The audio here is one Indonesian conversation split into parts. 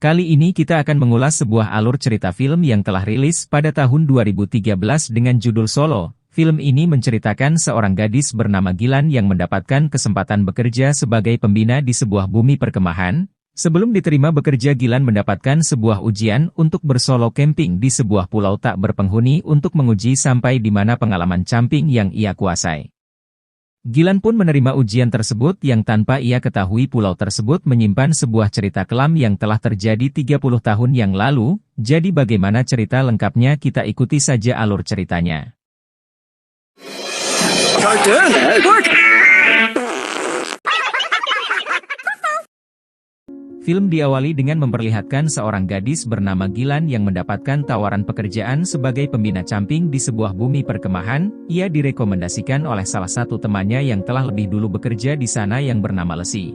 Kali ini kita akan mengulas sebuah alur cerita film yang telah rilis pada tahun 2013 dengan judul Solo. Film ini menceritakan seorang gadis bernama Gilan yang mendapatkan kesempatan bekerja sebagai pembina di sebuah bumi perkemahan. Sebelum diterima bekerja, Gilan mendapatkan sebuah ujian untuk bersolo camping di sebuah pulau tak berpenghuni untuk menguji sampai di mana pengalaman camping yang ia kuasai. Gilan pun menerima ujian tersebut yang tanpa ia ketahui pulau tersebut menyimpan sebuah cerita kelam yang telah terjadi 30 tahun yang lalu. Jadi bagaimana cerita lengkapnya, kita ikuti saja alur ceritanya. Film diawali dengan memperlihatkan seorang gadis bernama Gilan yang mendapatkan tawaran pekerjaan sebagai pembina camping di sebuah bumi perkemahan. Ia direkomendasikan oleh salah satu temannya yang telah lebih dulu bekerja di sana yang bernama Lesi.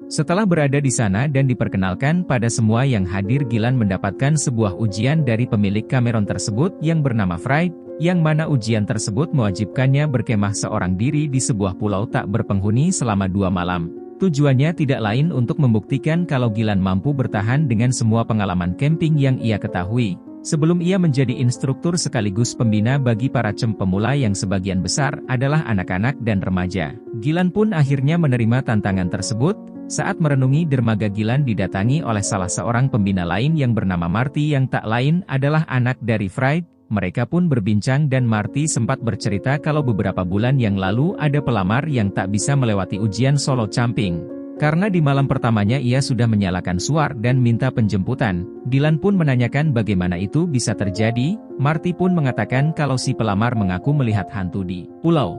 Setelah berada di sana dan diperkenalkan pada semua yang hadir, Gilan mendapatkan sebuah ujian dari pemilik Cameron tersebut yang bernama Fred, yang mana ujian tersebut mewajibkannya berkemah seorang diri di sebuah pulau tak berpenghuni selama 2 malam. Tujuannya tidak lain untuk membuktikan kalau Gilan mampu bertahan dengan semua pengalaman camping yang ia ketahui, sebelum ia menjadi instruktur sekaligus pembina bagi para pemula yang sebagian besar adalah anak-anak dan remaja. Gilan pun akhirnya menerima tantangan tersebut. Saat merenungi dermaga, Gilan didatangi oleh salah seorang pembina lain yang bernama Marty yang tak lain adalah anak dari Fred. Mereka pun berbincang dan Marty sempat bercerita kalau beberapa bulan yang lalu ada pelamar yang tak bisa melewati ujian solo camping. Karena di malam pertamanya ia sudah menyalakan suar dan minta penjemputan. Gilan pun menanyakan bagaimana itu bisa terjadi. Marty pun mengatakan kalau si pelamar mengaku melihat hantu di pulau.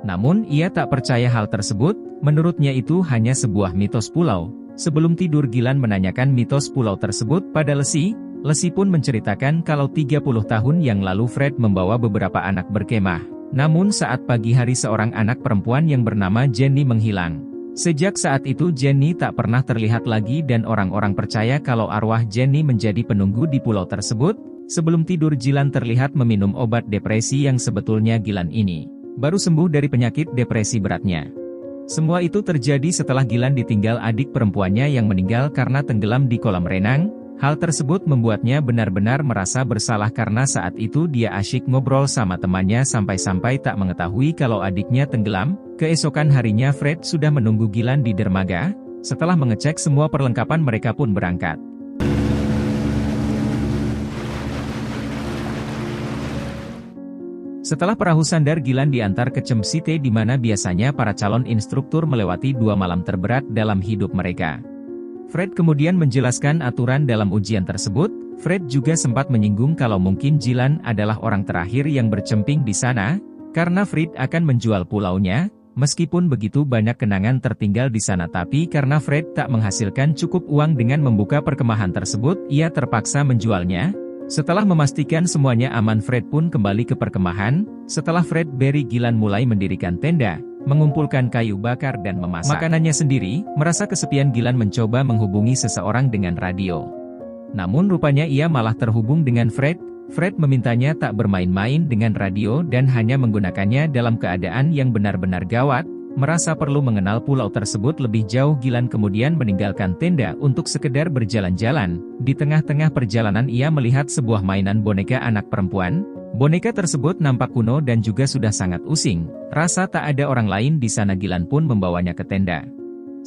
Namun ia tak percaya hal tersebut, menurutnya itu hanya sebuah mitos pulau. Sebelum tidur, Gilan menanyakan mitos pulau tersebut pada Lesi. Lesi pun menceritakan kalau 30 tahun yang lalu Fred membawa beberapa anak berkemah. Namun saat pagi hari seorang anak perempuan yang bernama Jenny menghilang. Sejak saat itu Jenny tak pernah terlihat lagi dan orang-orang percaya kalau arwah Jenny menjadi penunggu di pulau tersebut. Sebelum tidur, Gilan terlihat meminum obat depresi yang sebetulnya Gilan ini baru sembuh dari penyakit depresi beratnya. Semua itu terjadi setelah Gilan ditinggal adik perempuannya yang meninggal karena tenggelam di kolam renang. Hal tersebut membuatnya benar-benar merasa bersalah karena saat itu dia asyik ngobrol sama temannya sampai-sampai tak mengetahui kalau adiknya tenggelam. Keesokan harinya Fred sudah menunggu Gilan di dermaga. Setelah mengecek semua perlengkapan, mereka pun berangkat. Setelah perahu sandar, Gilan diantar ke Camp City di mana biasanya para calon instruktur melewati 2 malam terberat dalam hidup mereka. Fred kemudian menjelaskan aturan dalam ujian tersebut. Fred juga sempat menyinggung kalau mungkin Gilan adalah orang terakhir yang bercamping di sana, karena Fred akan menjual pulaunya. Meskipun begitu, banyak kenangan tertinggal di sana, tapi karena Fred tak menghasilkan cukup uang dengan membuka perkemahan tersebut, ia terpaksa menjualnya. Setelah memastikan semuanya aman, Fred pun kembali ke perkemahan. Setelah Fred beri, Gilan mulai mendirikan tenda, mengumpulkan kayu bakar dan memasak makanannya sendiri. Merasa kesepian, Gilan mencoba menghubungi seseorang dengan radio. Namun rupanya ia malah terhubung dengan Fred. Fred memintanya tak bermain-main dengan radio dan hanya menggunakannya dalam keadaan yang benar-benar gawat. Merasa perlu mengenal pulau tersebut lebih jauh, Gilan kemudian meninggalkan tenda untuk sekedar berjalan-jalan. Di tengah-tengah perjalanan ia melihat sebuah mainan boneka anak perempuan. Boneka tersebut nampak kuno dan juga sudah sangat using. Rasa tak ada orang lain di sana, Gilan pun membawanya ke tenda.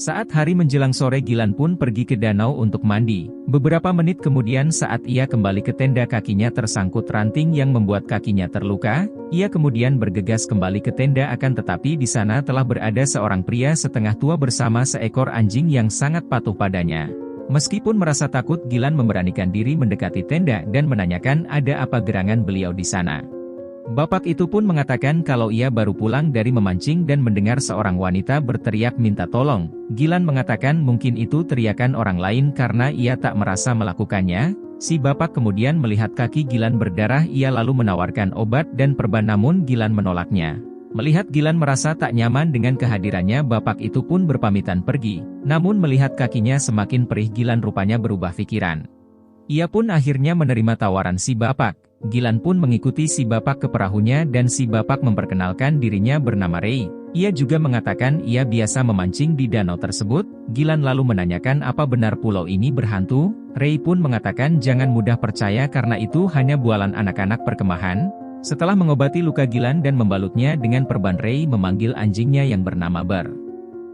Saat hari menjelang sore, Gilan pun pergi ke danau untuk mandi. Beberapa menit kemudian saat ia kembali ke tenda, kakinya tersangkut ranting yang membuat kakinya terluka. Ia kemudian bergegas kembali ke tenda, akan tetapi di sana telah berada seorang pria setengah tua bersama seekor anjing yang sangat patuh padanya. Meskipun merasa takut, Gilan memberanikan diri mendekati tenda dan menanyakan ada apa gerangan beliau di sana. Bapak itu pun mengatakan kalau ia baru pulang dari memancing dan mendengar seorang wanita berteriak minta tolong. Gilan mengatakan mungkin itu teriakan orang lain karena ia tak merasa melakukannya. Si bapak kemudian melihat kaki Gilan berdarah, ia lalu menawarkan obat dan perban, namun Gilan menolaknya. Melihat Gilan merasa tak nyaman dengan kehadirannya, bapak itu pun berpamitan pergi. Namun melihat kakinya semakin perih, Gilan rupanya berubah pikiran. Ia pun akhirnya menerima tawaran si bapak. Gilan pun mengikuti si bapak ke perahunya dan si bapak memperkenalkan dirinya bernama Ray. Ia juga mengatakan ia biasa memancing di danau tersebut. Gilan lalu menanyakan apa benar pulau ini berhantu. Ray pun mengatakan jangan mudah percaya karena itu hanya bualan anak-anak perkemahan. Setelah mengobati luka Gilan dan membalutnya dengan perban, Ray memanggil anjingnya yang bernama Bar.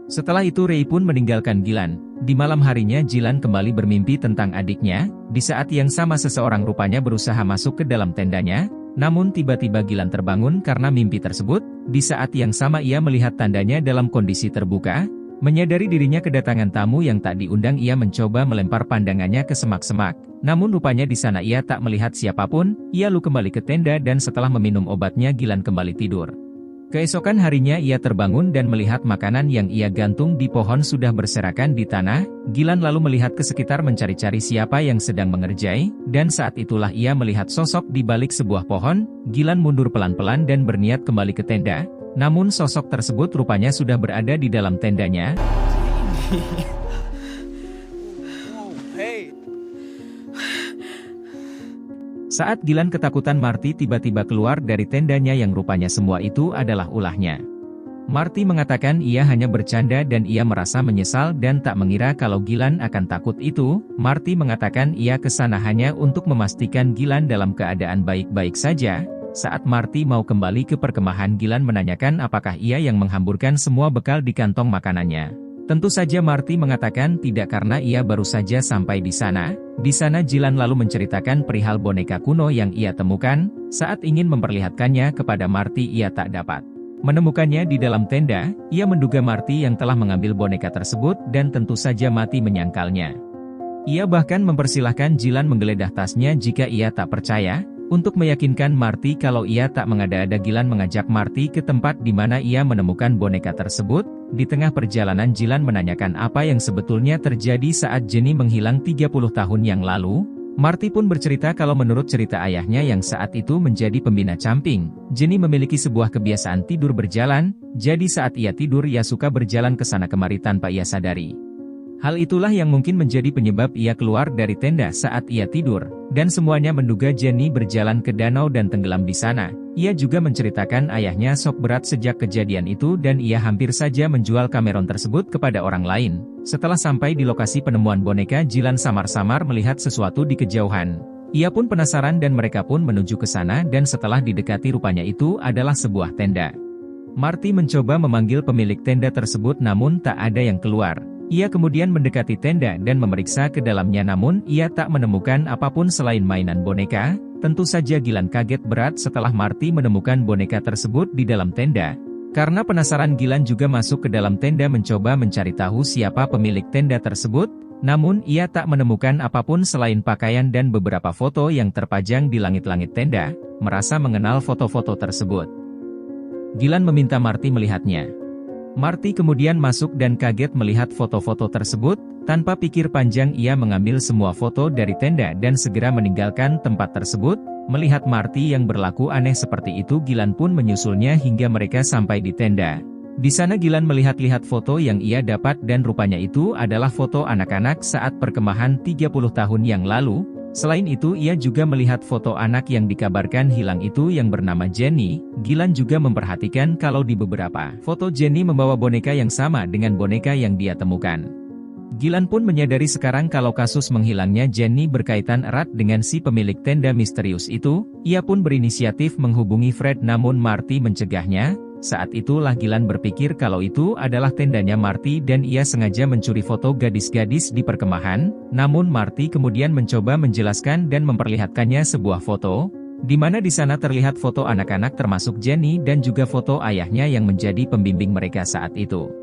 Setelah itu Ray pun meninggalkan Gilan. Di malam harinya Gilan kembali bermimpi tentang adiknya. Di saat yang sama seseorang rupanya berusaha masuk ke dalam tendanya. Namun tiba-tiba Gilan terbangun karena mimpi tersebut. Di saat yang sama ia melihat tandanya dalam kondisi terbuka. Menyadari dirinya kedatangan tamu yang tak diundang, ia mencoba melempar pandangannya ke semak-semak. Namun rupanya di sana ia tak melihat siapapun. Ia lalu kembali ke tenda dan setelah meminum obatnya Gilan kembali tidur. Keesokan harinya ia terbangun dan melihat makanan yang ia gantung di pohon sudah berserakan di tanah. Gilan lalu melihat ke sekitar mencari-cari siapa yang sedang mengerjai, dan saat itulah ia melihat sosok di balik sebuah pohon. Gilan mundur pelan-pelan dan berniat kembali ke tenda. Namun sosok tersebut rupanya sudah berada di dalam tendanya. Saat Gilan ketakutan, Marty tiba-tiba keluar dari tendanya yang rupanya semua itu adalah ulahnya. Marty mengatakan ia hanya bercanda dan ia merasa menyesal dan tak mengira kalau Gilan akan takut itu. Marty mengatakan ia kesana hanya untuk memastikan Gilan dalam keadaan baik-baik saja. Saat Marty mau kembali ke perkemahan, Gilan menanyakan apakah ia yang menghamburkan semua bekal di kantong makanannya. Tentu saja Marty mengatakan tidak karena ia baru saja sampai di sana. Di sana Gilan lalu menceritakan perihal boneka kuno yang ia temukan. Saat ingin memperlihatkannya kepada Marty ia tak dapat menemukannya di dalam tenda. Ia menduga Marty yang telah mengambil boneka tersebut dan tentu saja Marty menyangkalnya. Ia bahkan mempersilahkan Gilan menggeledah tasnya jika ia tak percaya. Untuk meyakinkan Marty kalau ia tak mengada-ada, Gilan mengajak Marty ke tempat di mana ia menemukan boneka tersebut. Di tengah perjalanan Gilan menanyakan apa yang sebetulnya terjadi saat Jenny menghilang 30 tahun yang lalu. Marty pun bercerita kalau menurut cerita ayahnya yang saat itu menjadi pembina camping, Jenny memiliki sebuah kebiasaan tidur berjalan, jadi saat ia tidur ia suka berjalan ke sana kemari tanpa ia sadari. Hal itulah yang mungkin menjadi penyebab ia keluar dari tenda saat ia tidur, dan semuanya menduga Jenny berjalan ke danau dan tenggelam di sana. Ia juga menceritakan ayahnya shock berat sejak kejadian itu dan ia hampir saja menjual kameron tersebut kepada orang lain. Setelah sampai di lokasi penemuan boneka, Gilan samar-samar melihat sesuatu di kejauhan. Ia pun penasaran dan mereka pun menuju ke sana dan setelah didekati rupanya itu adalah sebuah tenda. Marty mencoba memanggil pemilik tenda tersebut namun tak ada yang keluar. Ia kemudian mendekati tenda dan memeriksa ke dalamnya namun ia tak menemukan apapun selain mainan boneka. Tentu saja Gilan kaget berat setelah Marty menemukan boneka tersebut di dalam tenda. Karena penasaran Gilan juga masuk ke dalam tenda mencoba mencari tahu siapa pemilik tenda tersebut. Namun ia tak menemukan apapun selain pakaian dan beberapa foto yang terpajang di langit-langit tenda. Merasa mengenal foto-foto tersebut, Gilan meminta Marty melihatnya. Marty kemudian masuk dan kaget melihat foto-foto tersebut. Tanpa pikir panjang ia mengambil semua foto dari tenda dan segera meninggalkan tempat tersebut. Melihat Marty yang berlaku aneh seperti itu, Gilan pun menyusulnya hingga mereka sampai di tenda. Di sana Gilan melihat-lihat foto yang ia dapat dan rupanya itu adalah foto anak-anak saat perkemahan 30 tahun yang lalu. Selain itu ia juga melihat foto anak yang dikabarkan hilang itu yang bernama Jenny. Gilan juga memperhatikan kalau di beberapa foto Jenny membawa boneka yang sama dengan boneka yang dia temukan. Gilan pun menyadari sekarang kalau kasus menghilangnya Jenny berkaitan erat dengan si pemilik tenda misterius itu. Ia pun berinisiatif menghubungi Fred namun Marty mencegahnya. Saat itulah Gilan berpikir kalau itu adalah tendanya Marty dan ia sengaja mencuri foto gadis-gadis di perkemahan. Namun Marty kemudian mencoba menjelaskan dan memperlihatkannya sebuah foto, di mana di sana terlihat foto anak-anak termasuk Jenny dan juga foto ayahnya yang menjadi pembimbing mereka saat itu.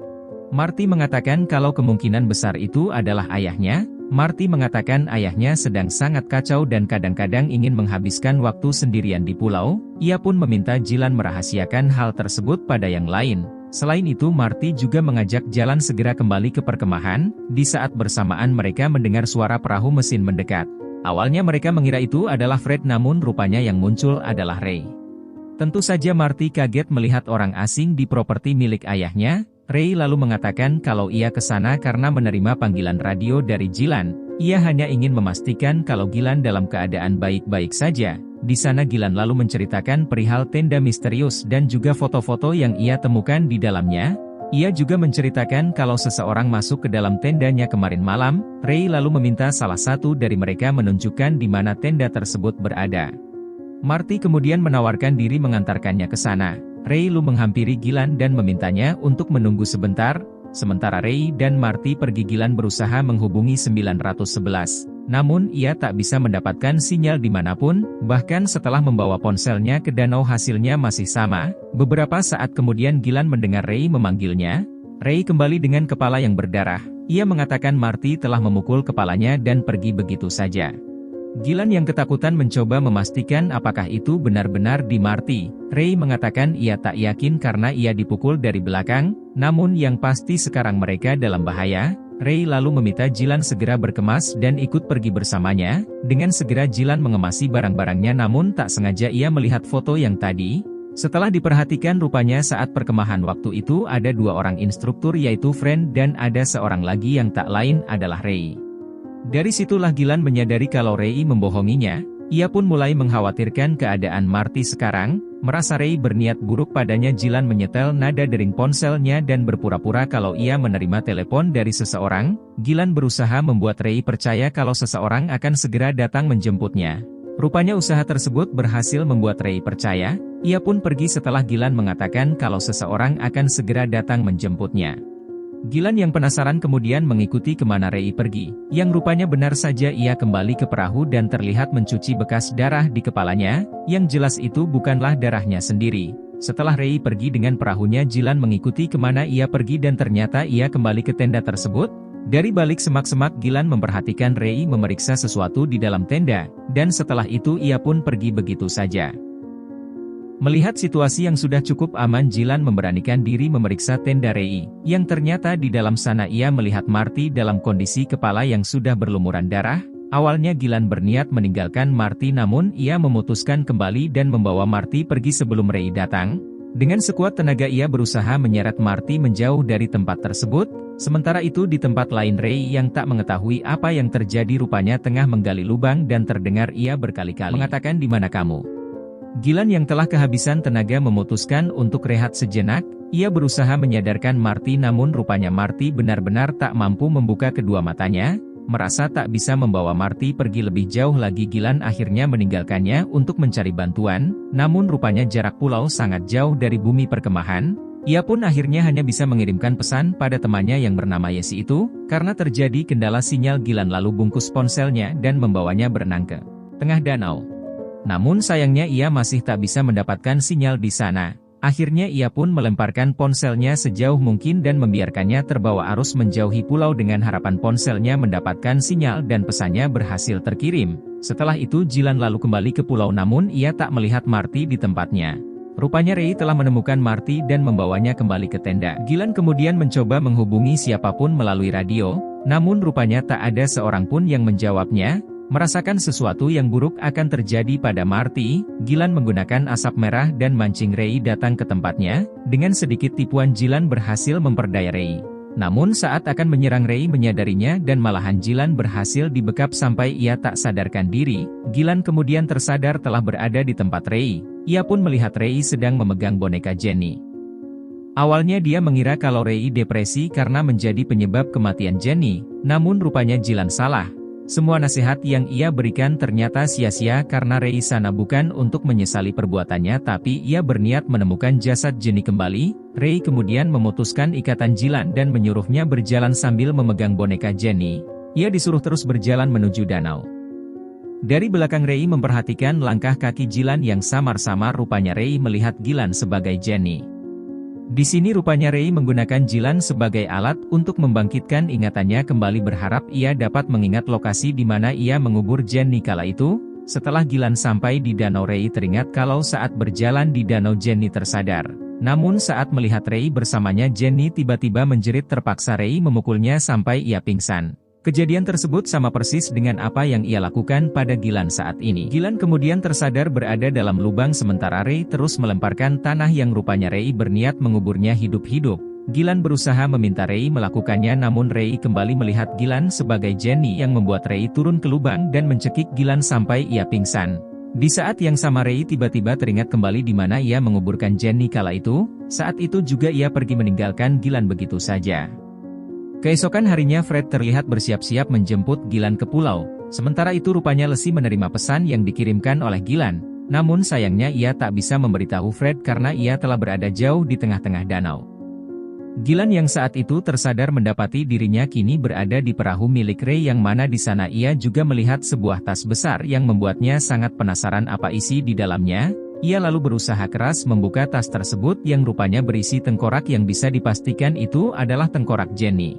Marty mengatakan kalau kemungkinan besar itu adalah ayahnya. Marty mengatakan ayahnya sedang sangat kacau dan kadang-kadang ingin menghabiskan waktu sendirian di pulau. Ia pun meminta Gilan merahasiakan hal tersebut pada yang lain. Selain itu Marty juga mengajak Gilan segera kembali ke perkemahan. Di saat bersamaan mereka mendengar suara perahu mesin mendekat. Awalnya mereka mengira itu adalah Fred namun rupanya yang muncul adalah Ray. Tentu saja Marty kaget melihat orang asing di properti milik ayahnya. Ray lalu mengatakan kalau ia ke sana karena menerima panggilan radio dari Gilan. Ia hanya ingin memastikan kalau Gilan dalam keadaan baik-baik saja. Di sana Gilan lalu menceritakan perihal tenda misterius dan juga foto-foto yang ia temukan di dalamnya. Ia juga menceritakan kalau seseorang masuk ke dalam tendanya kemarin malam. Ray lalu meminta salah satu dari mereka menunjukkan di mana tenda tersebut berada. Marty kemudian menawarkan diri mengantarkannya ke sana. Ray lalu menghampiri Gilan dan memintanya untuk menunggu sebentar. Sementara Ray dan Marty pergi, Gilan berusaha menghubungi 911. Namun ia tak bisa mendapatkan sinyal dimanapun, bahkan setelah membawa ponselnya ke danau hasilnya masih sama. Beberapa saat kemudian Gilan mendengar Ray memanggilnya. Ray kembali dengan kepala yang berdarah. Ia mengatakan Marty telah memukul kepalanya dan pergi begitu saja. Gilan yang ketakutan mencoba memastikan apakah itu benar-benar di Marty. Ray mengatakan ia tak yakin karena ia dipukul dari belakang, namun yang pasti sekarang mereka dalam bahaya. Ray lalu meminta Gilan segera berkemas dan ikut pergi bersamanya. Dengan segera Gilan mengemasi barang-barangnya, namun tak sengaja ia melihat foto yang tadi. Setelah diperhatikan rupanya saat perkemahan waktu itu ada dua orang instruktur yaitu Friend dan ada seorang lagi yang tak lain adalah Ray. Dari situlah Gilan menyadari kalau Ray membohonginya. Ia pun mulai mengkhawatirkan keadaan Marty sekarang. Merasa Ray berniat buruk padanya, Gilan menyetel nada dering ponselnya dan berpura-pura kalau ia menerima telepon dari seseorang. Gilan berusaha membuat Ray percaya kalau seseorang akan segera datang menjemputnya. Rupanya usaha tersebut berhasil membuat Ray percaya. Ia pun pergi setelah Gilan mengatakan kalau seseorang akan segera datang menjemputnya. Gilan yang penasaran kemudian mengikuti kemana Ray pergi, yang rupanya benar saja ia kembali ke perahu dan terlihat mencuci bekas darah di kepalanya, yang jelas itu bukanlah darahnya sendiri. Setelah Ray pergi dengan perahunya, Gilan mengikuti kemana ia pergi dan ternyata ia kembali ke tenda tersebut. Dari balik semak-semak Gilan memperhatikan Ray memeriksa sesuatu di dalam tenda, dan setelah itu ia pun pergi begitu saja. Melihat situasi yang sudah cukup aman, Gilan memberanikan diri memeriksa tenda Ray, yang ternyata di dalam sana ia melihat Marty dalam kondisi kepala yang sudah berlumuran darah. Awalnya Gilan berniat meninggalkan Marty, namun ia memutuskan kembali dan membawa Marty pergi sebelum Ray datang. Dengan sekuat tenaga ia berusaha menyeret Marty menjauh dari tempat tersebut. Sementara itu di tempat lain Ray yang tak mengetahui apa yang terjadi rupanya tengah menggali lubang dan terdengar ia berkali-kali mengatakan, "Di mana kamu?" Gilan yang telah kehabisan tenaga memutuskan untuk rehat sejenak. Ia berusaha menyadarkan Marty, namun rupanya Marty benar-benar tak mampu membuka kedua matanya. Merasa tak bisa membawa Marty pergi lebih jauh lagi, Gilan akhirnya meninggalkannya untuk mencari bantuan. Namun rupanya jarak pulau sangat jauh dari bumi perkemahan. Ia pun akhirnya hanya bisa mengirimkan pesan pada temannya yang bernama Yesi itu. Karena terjadi kendala sinyal, Gilan lalu bungkus ponselnya dan membawanya berenang ke tengah danau. Namun sayangnya ia masih tak bisa mendapatkan sinyal di sana. Akhirnya ia pun melemparkan ponselnya sejauh mungkin dan membiarkannya terbawa arus menjauhi pulau dengan harapan ponselnya mendapatkan sinyal dan pesannya berhasil terkirim. Setelah itu Gilan lalu kembali ke pulau, namun ia tak melihat Marty di tempatnya. Rupanya Ray telah menemukan Marty dan membawanya kembali ke tenda. Gilan kemudian mencoba menghubungi siapapun melalui radio, namun rupanya tak ada seorang pun yang menjawabnya. Merasakan sesuatu yang buruk akan terjadi pada Marty, Gilan menggunakan asap merah dan mancing Ray datang ke tempatnya. Dengan sedikit tipuan Gilan berhasil memperdaya Ray. Namun saat akan menyerang Ray menyadarinya dan malahan Gilan berhasil dibekap sampai ia tak sadarkan diri. Gilan kemudian tersadar telah berada di tempat Ray. Ia pun melihat Ray sedang memegang boneka Jenny. Awalnya dia mengira kalau Ray depresi karena menjadi penyebab kematian Jenny, namun rupanya Gilan salah. Semua nasihat yang ia berikan ternyata sia-sia karena Ray sana bukan untuk menyesali perbuatannya, tapi ia berniat menemukan jasad Jenny kembali. Ray kemudian memutuskan ikatan Gilan dan menyuruhnya berjalan sambil memegang boneka Jenny. Ia disuruh terus berjalan menuju danau. Dari belakang Ray memperhatikan langkah kaki Gilan yang samar-samar, rupanya Ray melihat Gilan sebagai Jenny. Di sini rupanya Ray menggunakan Gilan sebagai alat untuk membangkitkan ingatannya kembali, berharap ia dapat mengingat lokasi di mana ia mengubur Jenny kala itu. Setelah Gilan sampai di danau, Ray teringat kalau saat berjalan di danau Jenny tersadar. Namun saat melihat Ray bersamanya, Jenny tiba-tiba menjerit, terpaksa Ray memukulnya sampai ia pingsan. Kejadian tersebut sama persis dengan apa yang ia lakukan pada Gilan saat ini. Gilan kemudian tersadar berada dalam lubang, sementara Ray terus melemparkan tanah yang rupanya Ray berniat menguburnya hidup-hidup. Gilan berusaha meminta Ray melakukannya, namun Ray kembali melihat Gilan sebagai Jenny yang membuat Ray turun ke lubang dan mencekik Gilan sampai ia pingsan. Di saat yang sama Ray tiba-tiba teringat kembali di mana ia menguburkan Jenny kala itu, saat itu juga ia pergi meninggalkan Gilan begitu saja. Keesokan harinya Fred terlihat bersiap-siap menjemput Gilan ke pulau, sementara itu rupanya Lesi menerima pesan yang dikirimkan oleh Gilan, namun sayangnya ia tak bisa memberitahu Fred karena ia telah berada jauh di tengah-tengah danau. Gilan yang saat itu tersadar mendapati dirinya kini berada di perahu milik Ray yang mana di sana ia juga melihat sebuah tas besar yang membuatnya sangat penasaran apa isi di dalamnya. Ia lalu berusaha keras membuka tas tersebut yang rupanya berisi tengkorak yang bisa dipastikan itu adalah tengkorak Jenny.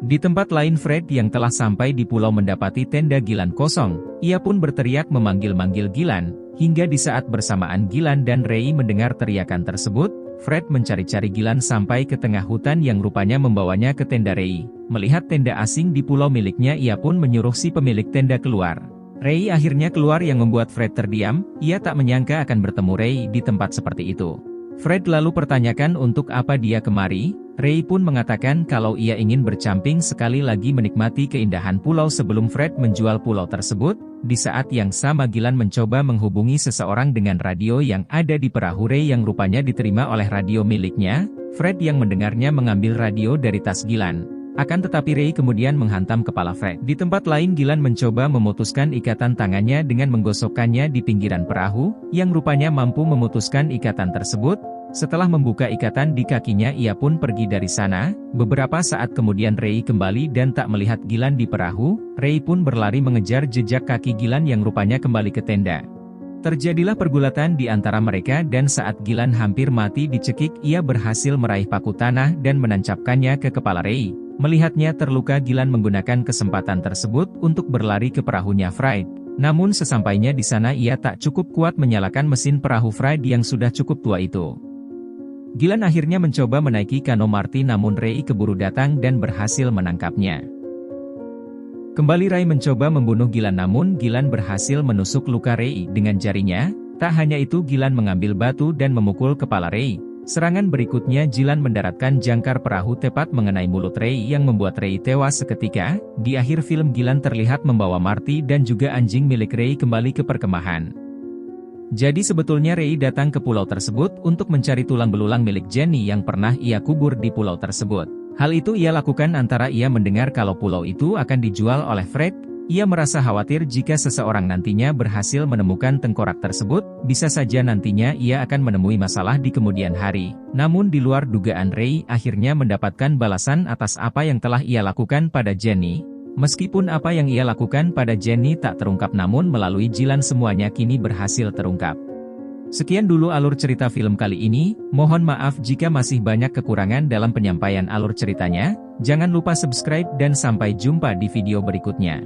Di tempat lain Fred yang telah sampai di pulau mendapati tenda Gilan kosong, ia pun berteriak memanggil-manggil Gilan, hingga di saat bersamaan Gilan dan Ray mendengar teriakan tersebut, Fred mencari-cari Gilan sampai ke tengah hutan yang rupanya membawanya ke tenda Ray. Melihat tenda asing di pulau miliknya ia pun menyuruh si pemilik tenda keluar. Ray akhirnya keluar yang membuat Fred terdiam, ia tak menyangka akan bertemu Ray di tempat seperti itu. Fred lalu pertanyakan untuk apa dia kemari, Ray pun mengatakan kalau ia ingin bercamping sekali lagi menikmati keindahan pulau sebelum Fred menjual pulau tersebut. Di saat yang sama Gilan mencoba menghubungi seseorang dengan radio yang ada di perahu Ray yang rupanya diterima oleh radio miliknya. Fred yang mendengarnya mengambil radio dari tas Gilan. Akan tetapi Ray kemudian menghantam kepala Fred. Di tempat lain Gilan mencoba memutuskan ikatan tangannya dengan menggosokkannya di pinggiran perahu, yang rupanya mampu memutuskan ikatan tersebut. Setelah membuka ikatan di kakinya ia pun pergi dari sana. Beberapa saat kemudian Ray kembali dan tak melihat Gilan di perahu. Ray pun berlari mengejar jejak kaki Gilan yang rupanya kembali ke tenda. Terjadilah pergulatan di antara mereka dan saat Gilan hampir mati dicekik ia berhasil meraih paku tanah dan menancapkannya ke kepala Ray. Melihatnya terluka Gilan menggunakan kesempatan tersebut untuk berlari ke perahunya Fred. Namun sesampainya di sana ia tak cukup kuat menyalakan mesin perahu Fred yang sudah cukup tua itu. Gilan akhirnya mencoba menaiki kano Marty namun Ray keburu datang dan berhasil menangkapnya. Kembali Ray mencoba membunuh Gilan namun Gilan berhasil menusuk luka Ray dengan jarinya. Tak hanya itu Gilan mengambil batu dan memukul kepala Ray. Serangan berikutnya Gilan mendaratkan jangkar perahu tepat mengenai mulut Ray yang membuat Ray tewas seketika. Di akhir film Gilan terlihat membawa Marty dan juga anjing milik Ray kembali ke perkemahan. Jadi sebetulnya Ray datang ke pulau tersebut untuk mencari tulang belulang milik Jenny yang pernah ia kubur di pulau tersebut. Hal itu ia lakukan antara ia mendengar kalau pulau itu akan dijual oleh Fred. Ia merasa khawatir jika seseorang nantinya berhasil menemukan tengkorak tersebut, bisa saja nantinya ia akan menemui masalah di kemudian hari. Namun di luar dugaan Ray akhirnya mendapatkan balasan atas apa yang telah ia lakukan pada Jenny. Meskipun apa yang ia lakukan pada Jenny tak terungkap namun melalui Gilan semuanya kini berhasil terungkap. Sekian dulu alur cerita film kali ini, mohon maaf jika masih banyak kekurangan dalam penyampaian alur ceritanya. Jangan lupa subscribe dan sampai jumpa di video berikutnya.